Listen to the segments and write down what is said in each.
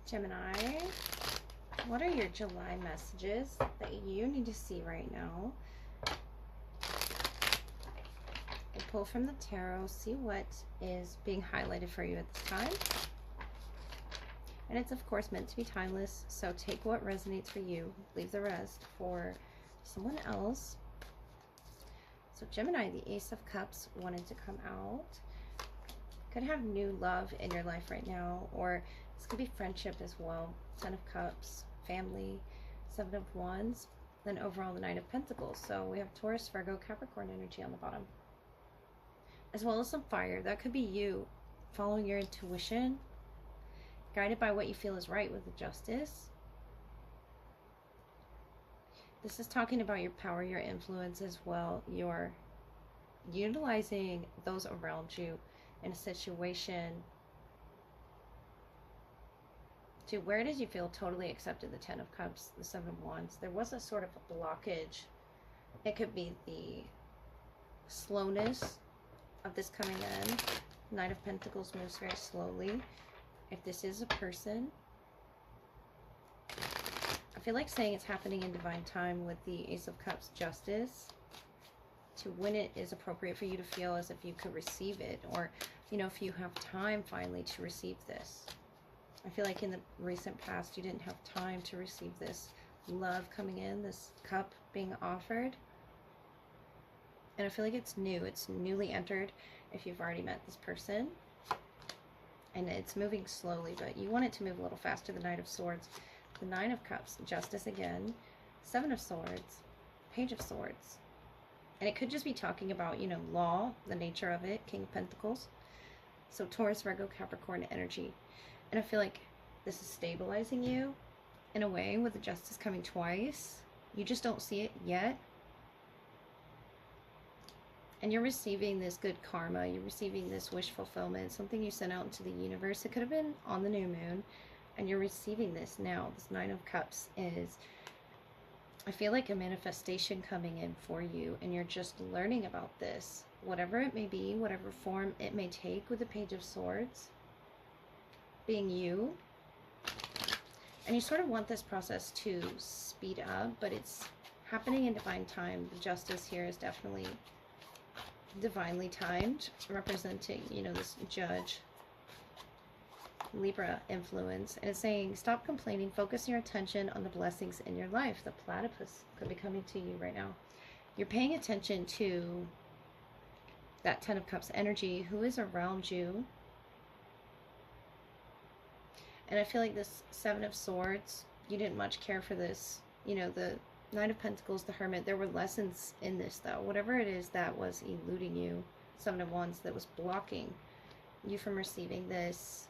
Gemini, what are your July messages that you need to see right now? And pull from the tarot, see what is being highlighted for you at this time. And it's, of course, meant to be timeless, so take what resonates for you, leave the rest for someone else. So Gemini, the Ace of Cups wanted to come out. Could have new love in your life right now, or this could be friendship as well. Ten of Cups, family, Seven of Wands, then overall the Knight of Pentacles. So we have Taurus, Virgo, Capricorn energy on the bottom, as well as some fire. That could be you following your intuition, guided by what you feel is right with the Justice. This is talking about your power, your influence as well. You're utilizing those around you in a situation to where it is you feel totally accepted. The Ten of Cups, the Seven of Wands. There was a sort of a blockage. It could be the slowness of this coming in. Knight of Pentacles moves very slowly. If this is a person, I feel like saying it's happening in divine time with the Ace of Cups, Justice, to when it is appropriate for you to feel as if you could receive it, or, you know, if you have time finally to receive this. I feel like in the recent past you didn't have time to receive this love coming in, this cup being offered. And I feel like it's new, it's newly entered if you've already met this person. And it's moving slowly, but you want it to move a little faster. The Knight of Swords, the Nine of Cups, Justice again, Seven of Swords, Page of Swords. And it could just be talking about, you know, law, the nature of it, King of Pentacles. So Taurus, Virgo, Capricorn energy. And I feel like this is stabilizing you in a way with the Justice coming twice. You just don't see it yet. And you're receiving this good karma. You're receiving this wish fulfillment, something you sent out into the universe. It could have been on the new moon. And you're receiving this now. This Nine of Cups is, I feel like, a manifestation coming in for you. And you're just learning about this. Whatever it may be, whatever form it may take with the Page of Swords. Being you. And you sort of want this process to speed up. But it's happening in divine time. The Justice here is definitely divinely timed, representing, you know, this Judge, Libra influence. And it's saying, stop complaining, focus your attention on the blessings in your life. The platypus could be coming to you right now. You're paying attention to that Ten of Cups energy, who is around you. And I feel like this Seven of Swords, you didn't much care for this. You know, the Knight of Pentacles, the Hermit, there were lessons in this though. Whatever it is that was eluding you, Seven of Wands, that was blocking you from receiving this,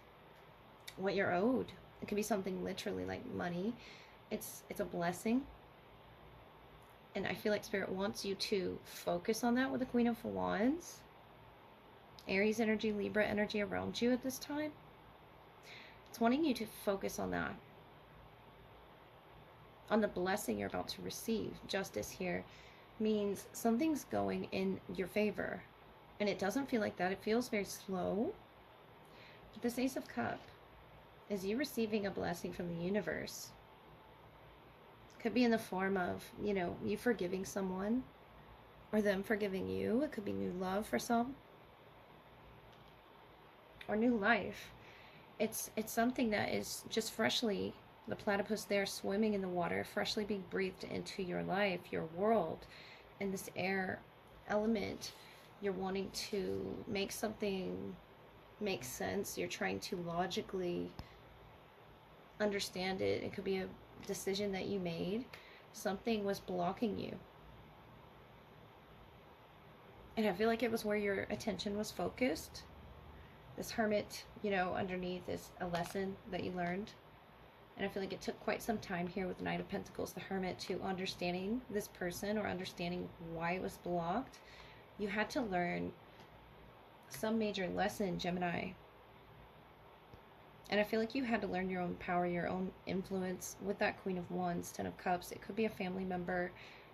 what you're owed. It could be something literally like money. It's a blessing. And I feel like Spirit wants you to focus on that with the Queen of Wands. Aries energy, Libra energy around you at this time. It's wanting you to focus on that. On the blessing you're about to receive. Justice here means something's going in your favor. And it doesn't feel like that. It feels very slow. But this Ace of Cups is you receiving a blessing from the universe. Could be in the form of, you know, you forgiving someone. Or them forgiving you. It could be new love for some. Or new life. It's something that is just freshly, the platypus there swimming in the water, freshly being breathed into your life, your world, and this air element. You're wanting to make something make sense. You're trying to logically understand it. It could be a decision that you made. Something was blocking you. And I feel like it was where your attention was focused. This Hermit, you know, underneath is a lesson that you learned. And I feel like it took quite some time here with the Knight of Pentacles, the Hermit, to understanding this person or understanding why it was blocked. You had to learn some major lesson, Gemini. And I feel like you had to learn your own power, your own influence with that Queen of Wands, Ten of Cups. It could be a family member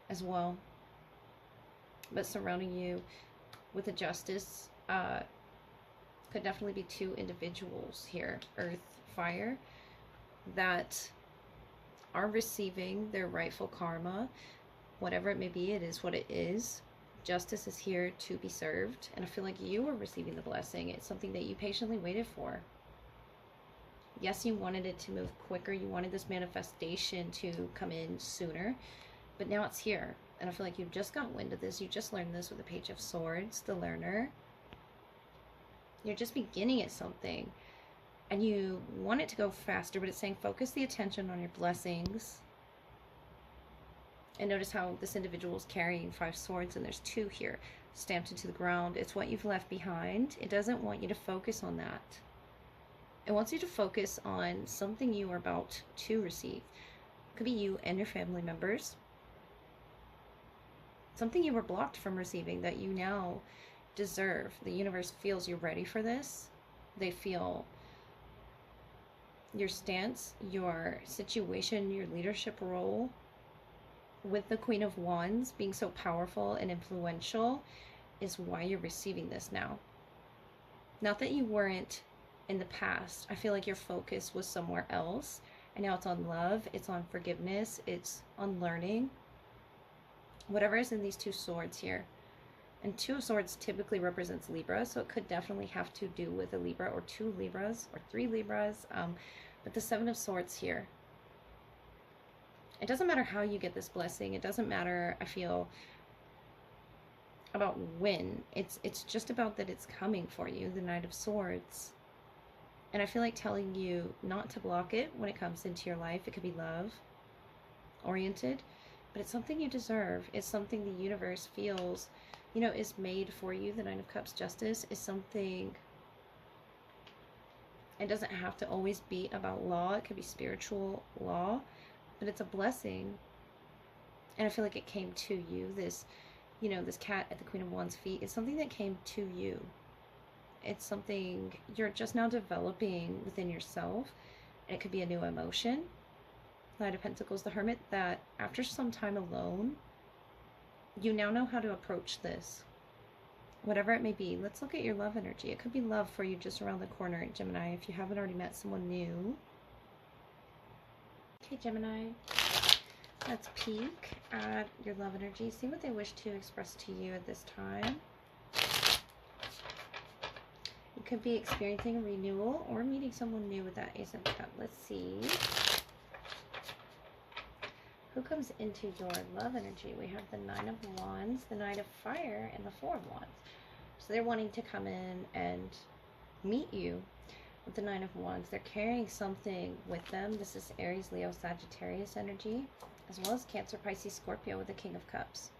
as well. But surrounding you with the Justice, could definitely be two individuals here, earth, fire. that are receiving their rightful karma. Whatever it may be, it is what it is. Justice is here to be served, and I feel like you are receiving the blessing. It's something that you patiently waited for. Yes, you wanted it to move quicker. You wanted this manifestation to come in sooner, but now it's here. And I feel like you just got wind of this. You just learned this with the Page of Swords, the learner. You're just beginning at something, and you want it to go faster, but it's saying focus the attention on your blessings. And notice how this individual is carrying 5 swords, and there's 2 here stamped into the ground. It's what you've left behind. It doesn't want you to focus on that. It wants you to focus on something you are about to receive. It could be you and your family members. Something you were blocked from receiving that you now deserve. The universe feels you're ready for this. They feel your stance, your situation, your leadership role with the Queen of Wands being so powerful and influential is why you're receiving this now. Not that you weren't in the past. I feel like your focus was somewhere else, and now it's on love, it's on forgiveness, it's on learning. Whatever is in these 2 swords here. And 2 of Swords typically represents Libra, so it could definitely have to do with a Libra or 2 Libras or 3 Libras. But the 7 of Swords here. It doesn't matter how you get this blessing. It doesn't matter, I feel, about when. It's just about that it's coming for you, the Knight of Swords. And I feel like telling you not to block it when it comes into your life. It could be love oriented, but it's something you deserve. It's something the universe feels, you know, is made for you. The Nine of Cups, Justice, is something. It doesn't have to always be about law. It could be spiritual law, but it's a blessing. And I feel like it came to you. This, you know, this cat at the Queen of Wands' feet is something that came to you. It's something you're just now developing within yourself. And it could be a new emotion. Knight of Pentacles, the Hermit, that after some time alone, you now know how to approach this. Whatever it may be. Let's look at your love energy. It could be love for you just around the corner, Gemini, if you haven't already met someone new. Okay, Gemini. Let's peek at your love energy. See what they wish to express to you at this time. You could be experiencing a renewal or meeting someone new with that Ace of Cups. Let's see. Who comes into your love energy? We have the Nine of Wands, the Knight of Fire, and the Four of Wands. So they're wanting to come in and meet you with the Nine of Wands. They're carrying something with them. This is Aries, Leo, Sagittarius energy, as well as Cancer, Pisces, Scorpio with the King of Cups.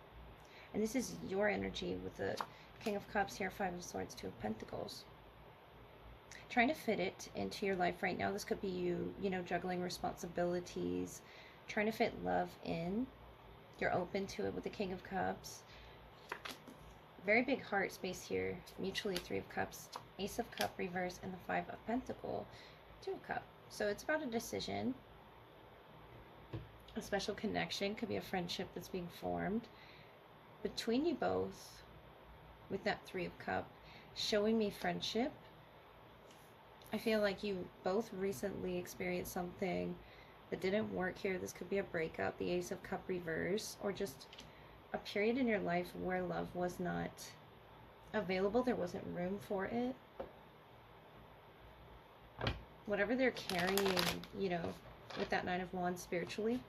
And this is your energy with the King of Cups here, Five of Swords, Two of Pentacles. Trying to fit it into your life right now. This could be you, you know, juggling responsibilities, trying to fit love in. You're open to it with the King of Cups. Very big heart space here. Mutually, Three of Cups, Ace of Cup reverse, and the Five of Pentacle, Two of Cup. So it's about a decision. A special connection. Could be a friendship that's being formed between you both with that Three of Cup. Showing me friendship. I feel like you both recently experienced something that didn't work here. This could be a breakup, the Ace of Cup reverse, or just a period in your life where love was not available. There wasn't room for it. Whatever they're carrying, you know, with that Nine of Wands spiritually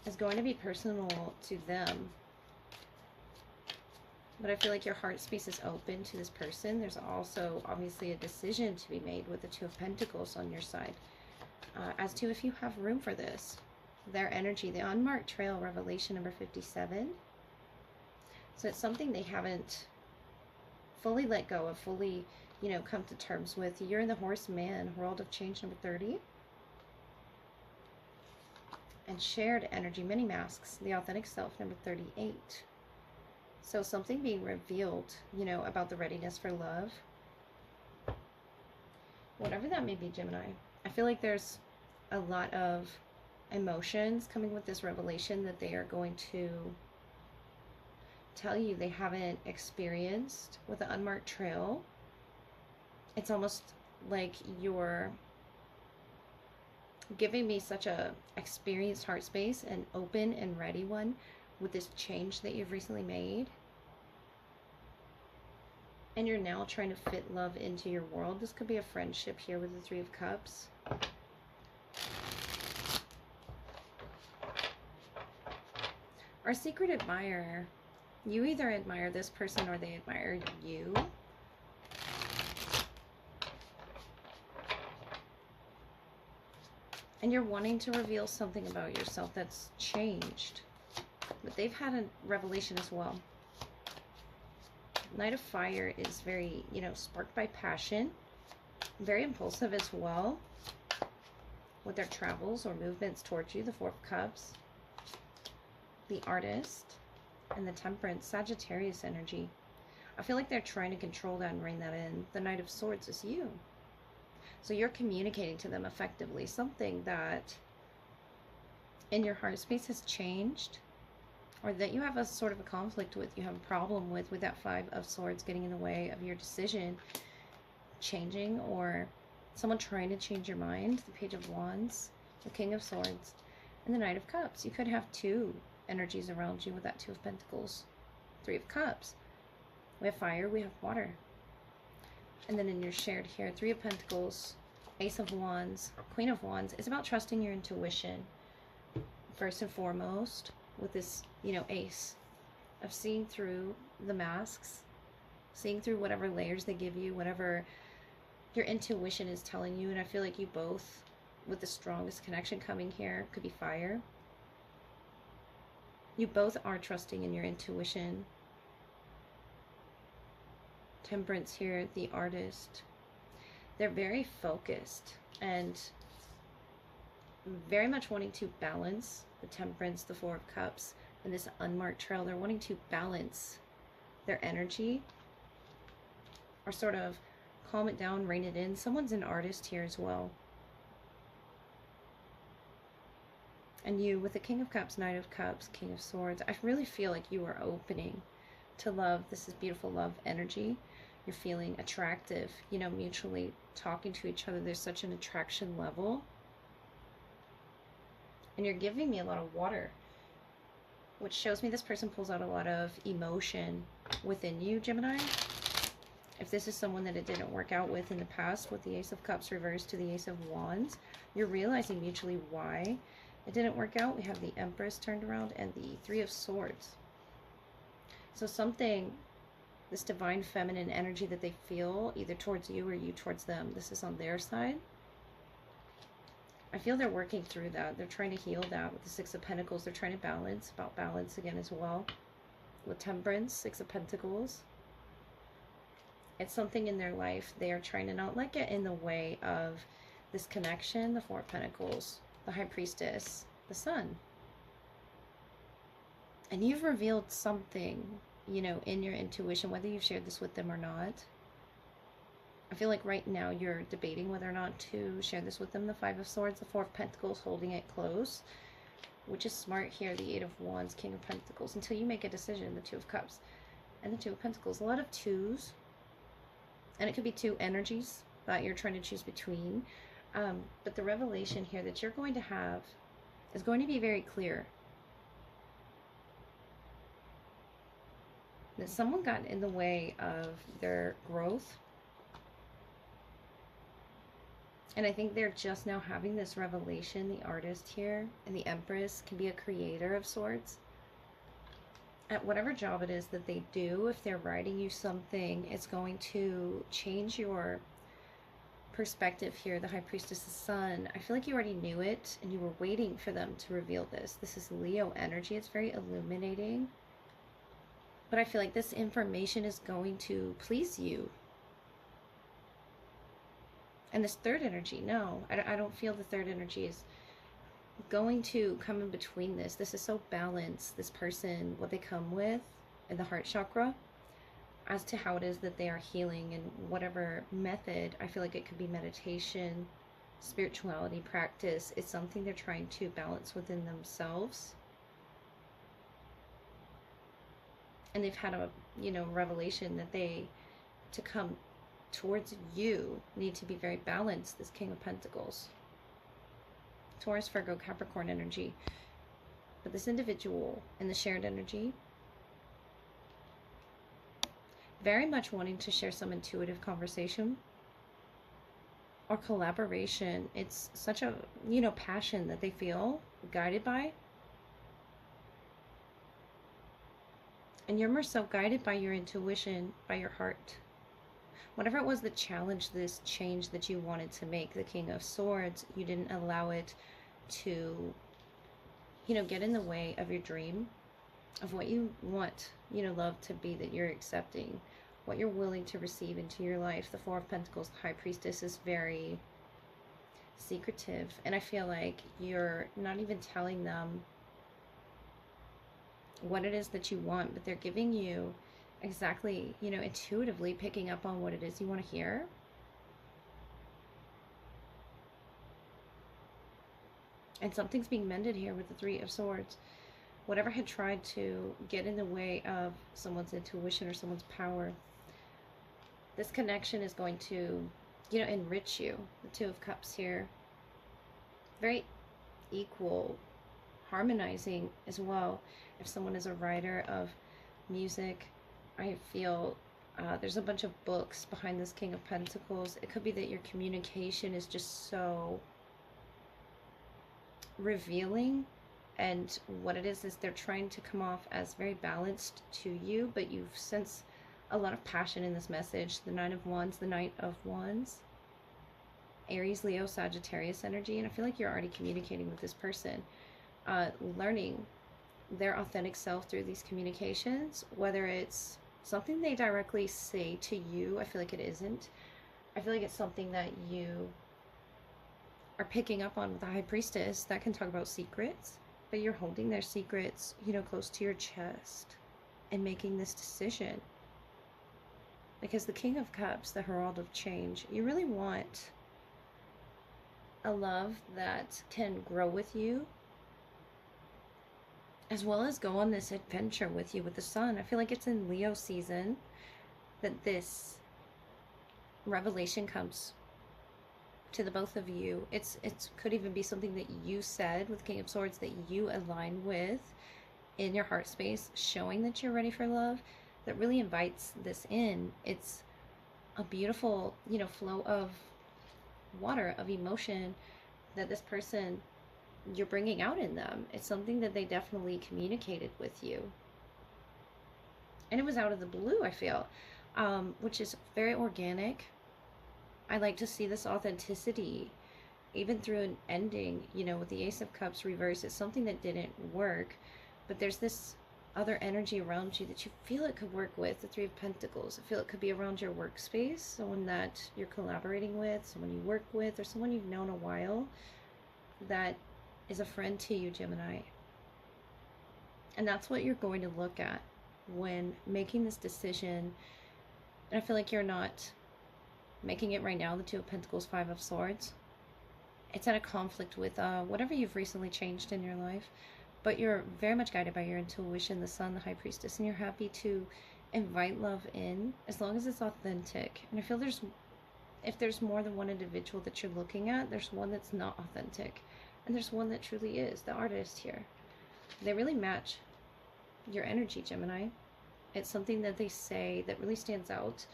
is going to be personal to them. But I feel like your heart space is open to this person. There's also obviously a decision to be made with the Two of Pentacles on your side. As to if you have room for this. Their energy, the unmarked trail, revelation number 57. So it's something they haven't fully let go of, fully, you know, come to terms with. You're in the Horseman, world of change number 30. And shared energy, many masks, the authentic self number 38. So something being revealed, you know, about the readiness for love. Whatever that may be, Gemini. I feel like there's a lot of emotions coming with this revelation that they are going to tell you they haven't experienced with the unmarked trail. It's almost like you're giving me such a experienced heart space, and open and ready one with this change that you've recently made. And you're now trying to fit love into your world. This could be a friendship here with the Three of Cups. Our secret admirer. You either admire this person or they admire you. And you're wanting to reveal something about yourself that's changed. But they've had a revelation as well. Knight of Fire is very, you know, sparked by passion. Very impulsive as well. With their travels or movements towards you. The Four of Cups. The Artist. And the Temperance. Sagittarius energy. I feel like they're trying to control that and rein that in. The Knight of Swords is you. So you're communicating to them effectively something that in your heart space has changed, or that you have a sort of a conflict with, you have a problem with that Five of Swords getting in the way of your decision changing, or someone trying to change your mind. The Page of Wands, the King of Swords, and the Knight of Cups. You could have two energies around you with that Two of Pentacles, Three of Cups. We have fire, we have water. And then in your shared here, Three of Pentacles, Ace of Wands, Queen of Wands. It's about trusting your intuition, first and foremost, with this, you know, Ace, of seeing through the masks, seeing through whatever layers they give you, whatever your intuition is telling you. And I feel like you both, with the strongest connection coming here, could be fire. You both are trusting in your intuition. Temperance here, the Artist. They're very focused and very much wanting to balance the Temperance, the Four of Cups, and this unmarked trail. They're wanting to balance their energy, or sort of calm it down, rein it in. Someone's an artist here as well. And you, with the King of Cups, Knight of Cups, King of Swords, I really feel like you are opening to love. This is beautiful love energy. You're feeling attractive, you know, mutually talking to each other. There's such an attraction level. And you're giving me a lot of water, which shows me this person pulls out a lot of emotion within you, Gemini. If this is someone that it didn't work out with in the past, with the Ace of Cups reversed to the Ace of Wands, you're realizing mutually why it didn't work out. We have the Empress turned around and the Three of Swords. So something, this divine feminine energy that they feel, either towards you or you towards them, this is on their side. I feel they're working through that. They're trying to heal that with the Six of Pentacles. They're trying to balance, about balance again as well. With Temperance, Six of Pentacles. It's something in their life they are trying to not let get in the way of this connection. The Four of Pentacles, the High Priestess, the Sun. And you've revealed something, you know, in your intuition, whether you've shared this with them or not. I feel like right now you're debating whether or not to share this with them. The Five of Swords, the Four of Pentacles, holding it close, which is smart here. The Eight of Wands, King of Pentacles, until you make a decision. The Two of Cups and the Two of Pentacles. A lot of twos, and it could be two energies that you're trying to choose between. But the revelation here that you're going to have is going to be very clear. That someone got in the way of their growth. And I think they're just now having this revelation. The Artist here and the Empress can be a creator of sorts. At whatever job it is that they do, if they're writing you something, it's going to change your perspective here. The High Priestess, the Sun. I feel like you already knew it and you were waiting for them to reveal this. This is Leo energy. It's very illuminating. But I feel like this information is going to please you. And this third energy, no, I don't feel the third energy is going to come in between this. This is so balanced, this person, what they come with in the heart chakra, as to how it is that they are healing, and whatever method. I feel like it could be meditation, spirituality, practice. It's something they're trying to balance within themselves. And they've had a, you know, revelation that they, to come towards you, need to be very balanced. This King of Pentacles. Taurus, Virgo, Capricorn energy. But this individual in the shared energy, very much wanting to share some intuitive conversation or collaboration. It's such a, passion that they feel guided by. And you're more so guided by your intuition, by your heart. Whatever it was that challenged this change that you wanted to make, the King of Swords, you didn't allow it to, get in the way of your dream, of what you want, love to be, that you're accepting, what you're willing to receive into your life. The Four of Pentacles, the High Priestess, is very secretive. And I feel like you're not even telling them what it is that you want, but they're giving you exactly, intuitively picking up on what it is you want to hear. And something's being mended here with the Three of Swords. Whatever had tried to get in the way of someone's intuition or someone's power, this connection is going to, enrich you. The Two of Cups here. Very equal, harmonizing as well. If someone is a writer of music, I feel there's a bunch of books behind this King of Pentacles. It could be that your communication is just so revealing, and what it is they're trying to come off as very balanced to you, but you sense a lot of passion in this message. The Nine of Wands, the Knight of Wands, Aries, Leo, Sagittarius energy, and I feel like you're already communicating with this person, learning their authentic self through these communications, whether it's something they directly say to you. I feel like it isn't. I feel like it's something that you are picking up on with the High Priestess that can talk about secrets, but you're holding their secrets, close to your chest and making this decision. Because the King of Cups, the Herald of Change, you really want a love that can grow with you, as well as go on this adventure with you with the Sun. I feel like it's in Leo season that this revelation comes to the both of you. It could even be something that you said with King of Swords that you align with in your heart space, showing that you're ready for love, that really invites this in. It's a beautiful, flow of water, of emotion that this person, you're bringing out in them. It's something that they definitely communicated with you. And it was out of the blue, I feel, which is very organic. I like to see this authenticity, even through an ending, with the Ace of Cups reverse. It's something that didn't work, but there's this other energy around you that you feel it could work with. The Three of Pentacles, I feel it could be around your workspace, someone that you're collaborating with, someone you work with, or someone you've known a while that is a friend to you, Gemini. And that's what you're going to look at when making this decision. And I feel like you're not making it right now. The Two of Pentacles, Five of Swords. It's at a conflict with whatever you've recently changed in your life. But you're very much guided by your intuition, the Sun, the High Priestess. And you're happy to invite love in as long as it's authentic. And I feel if there's more than one individual that you're looking at, there's one that's not authentic. And there's one that truly is, the artist here. They really match your energy, Gemini. It's something that they say that really stands out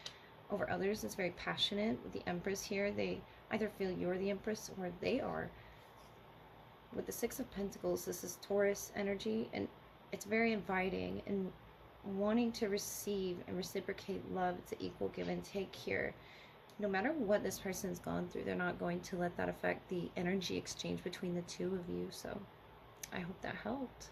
over others. It's very passionate. With the Empress here, they either feel you're the Empress or they are. With the Six of Pentacles, this is Taurus energy, and it's very inviting and wanting to receive and reciprocate love. It's an equal give and take here. No matter what this person's gone through, they're not going to let that affect the energy exchange between the two of you. So I hope that helped.